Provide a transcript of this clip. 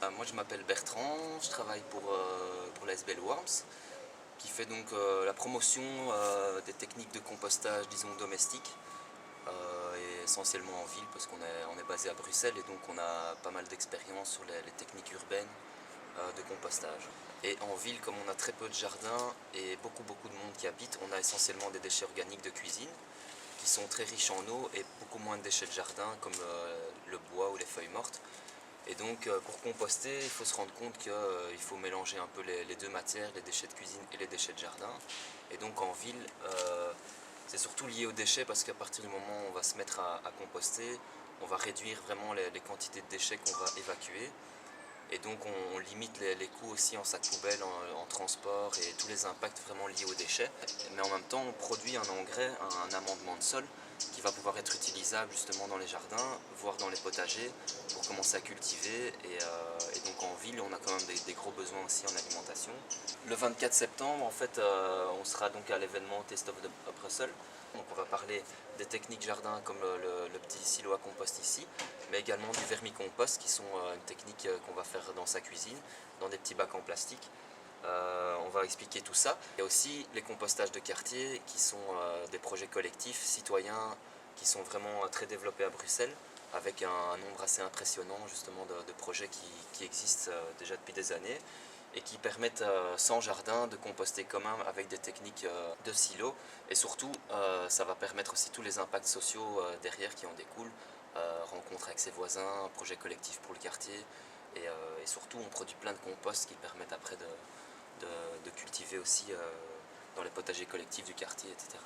Moi je m'appelle Bertrand, je travaille pour la SBL Worms qui fait donc la promotion des techniques de compostage disons domestiques et essentiellement en ville parce qu'on est basé à Bruxelles et donc on a pas mal d'expérience sur les techniques urbaines de compostage. Et en ville, comme on a très peu de jardins et beaucoup de monde qui habite, on a essentiellement des déchets organiques de cuisine qui sont très riches en eau et beaucoup moins de déchets de jardin comme le bois ou les feuilles mortes. Et donc pour composter, il faut se rendre compte qu'il faut mélanger un peu les deux matières, les déchets de cuisine et les déchets de jardin. Et donc en ville, c'est surtout lié aux déchets parce qu'à partir du moment où on va se mettre à composter, on va réduire vraiment les quantités de déchets qu'on va évacuer. Et donc on limite les coûts aussi en sac poubelle, en transport et tous les impacts vraiment liés aux déchets. Mais en même temps, on produit un engrais, un amendement de sol qui va pouvoir être utilisable justement dans les jardins, voire dans les potagers, pour commencer à cultiver. Et donc en ville, on a quand même des gros besoins aussi en alimentation. Le 24 septembre, en fait, on sera donc à l'événement Taste of Brussels. Donc on va parler des techniques jardin comme le petit silo à compost ici, mais également du vermicompost qui sont une technique qu'on va faire dans sa cuisine, dans des petits bacs en plastique. On va expliquer tout ça. Il y a aussi les compostages de quartier qui sont des projets collectifs, citoyens, qui sont vraiment très développés à Bruxelles, avec un nombre assez impressionnant justement de projets qui existent déjà depuis des années et qui permettent sans jardin de composter commun avec des techniques de silo. Et surtout, ça va permettre aussi tous les impacts sociaux derrière qui en découlent, rencontres avec ses voisins, projets collectifs pour le quartier. Et surtout, on produit plein de compost qui permettent après de cultiver aussi dans les potagers collectifs du quartier, etc.